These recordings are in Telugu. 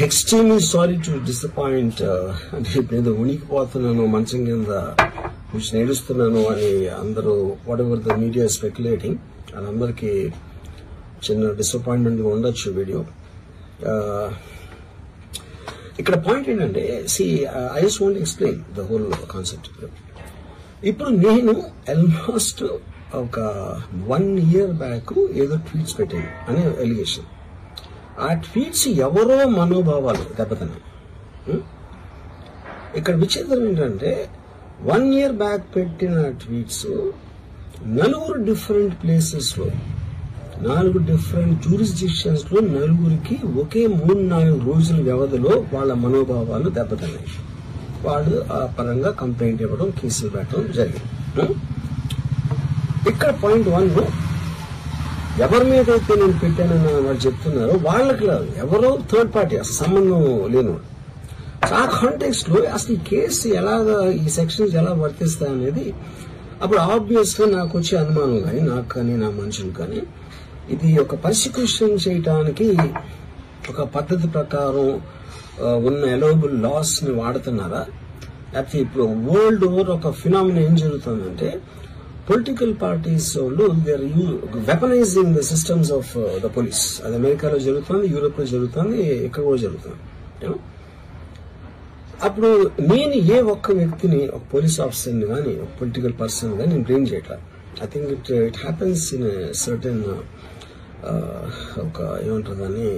extremely sorry to disappoint. నేను ఉనికిపోతున్నాను మంచం కింద కూర్చొని ఏడుస్తున్నాను అని అందరూ whatever the media is speculating అందరికి చిన్న డిసప్పాయింట్మెంట్ గా ఉండొచ్చు వీడియో. ఇక్కడ పాయింట్ ఏంటంటే I just want to explain the whole concept. ఇప్పుడు నేను ఆల్మోస్ట్ ఒక 1 year బ్యాక్ ఏదో ట్వీట్స్ పెట్టాను అనే ఎలిగేషన్. ఆ ట్వీట్స్ ఎవరో మనోభావాలు దెబ్బతిన్నాయి. ఇక్కడ విచిత్రం ఏంటంటే 1 year బ్యాక్ పెట్టిన ట్వీట్స్ 4 డిఫరెంట్ ప్లేసెస్ లో 4 డిఫరెంట్ జ్యూరిస్డిక్షన్స్ లో 4కి ఒకే 3-4 రోజుల వ్యవధిలో వాళ్ళ మనోభావాలు దెబ్బతిన్నాయి. వాళ్ళు ఆ పరంగా కంప్లైంట్ ఇవ్వడం, కేసులు పెట్టడం జరిగింది. ఇక్కడ పాయింట్ 1 ఎవరి మీద అయితే నేను పెట్టానని వాళ్ళు చెప్తున్నారో వాళ్ళకి లేదు, ఎవరో థర్డ్ పార్టీ అసలు సంబంధం లేనివాడు. ఆ కాంటెక్స్ట్ లో అసలు ఈ కేసు ఎలాగా ఈ సెక్షన్స్ ఎలా వర్తిస్తాయి అనేది అప్పుడు ఆబ్వియస్ గా నాకు వచ్చే అనుమానం కానీ నాకు కానీ నా మనుషులు కానీ ఇది ఒక పర్సిక్యూషన్ చేయటానికి ఒక పద్ధతి ప్రకారం ఉన్న ఎలవబుల్ లాస్ ని వాడుతున్నారా, లేకపోతే ఇప్పుడు వరల్డ్ ఓవర్ ఒక ఫినామినా ఏం జరుగుతుందంటే పొలిటికల్ పార్టీస్ వాళ్ళు they are weaponising the systems of the police. అది అమెరికాలో జరుగుతుంది, యూరోప్ లో జరుగుతుంది, ఇక్కడ కూడా జరుగుతుంది. అప్పుడు నేను ఏ ఒక్క వ్యక్తిని ఒక పోలీస్ ఆఫీసర్ని కానీ ఒక పొలిటికల్ పర్సన్ కానీ నేను బ్లేమ్ చేయట్లా. I think it happens in certain ఒక ఏమంటారు దాన్ని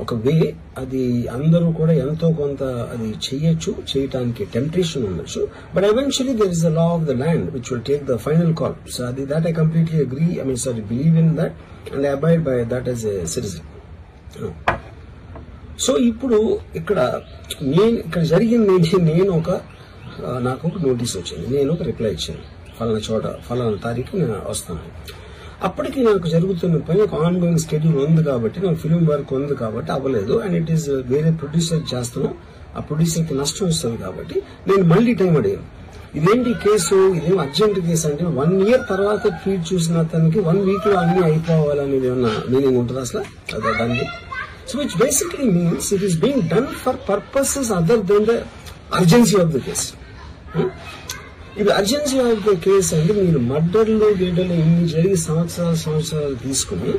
ఒక వే. అది అందరూ కూడా ఎంతో కొంత అది చేయటానికి టెంప్టేషన్ ఉండొచ్చు. But eventually there is the law of the land which will take the final call. So అది that I completely agree. Believe in that and I abide by that as a citizen. So ఇప్పుడు ఇక్కడ జరిగింది నేను నాకు ఒక నోటీస్ వచ్చింది, నేను ఒక రిప్లై ఇచ్చాను, ఫలానా చోట ఫలానా తారీఖు నేను వస్తాను. అప్పటికి నాకు జరుగుతున్న పని ఒక ఆన్ గోయింగ్ స్కెడ్యూల్ ఉంది కాబట్టి, నాకు ఫిల్మ్ వర్క్ ఉంది కాబట్టి అవ్వలేదు. అండ్ ఇట్ ఈస్ వేరే ప్రొడ్యూసర్ చేస్తాను, ఆ ప్రొడ్యూసర్ కి నష్టం వస్తుంది కాబట్టి నేను మళ్ళీ టైం అడిగాను. ఇదేంటి కేసు, ఇదేం అర్జెంట్ కేసు అంటే 1 year తర్వాత ట్వీట్ చూసిన అతనికి 1 week లో అన్ని అయిపోవాలనేది ఏమన్నా మీనింగ్ ఉంటుంది అసలు దానికి? So which basically means it is being done for purposes other than the urgency of the case. ఇది అర్జెన్సీ ఆఫ్ ద కేసు అంటే మీరు మర్డర్లు గేటర్లు ఇన్ని జరిగి సంవత్సరాలు తీసుకుని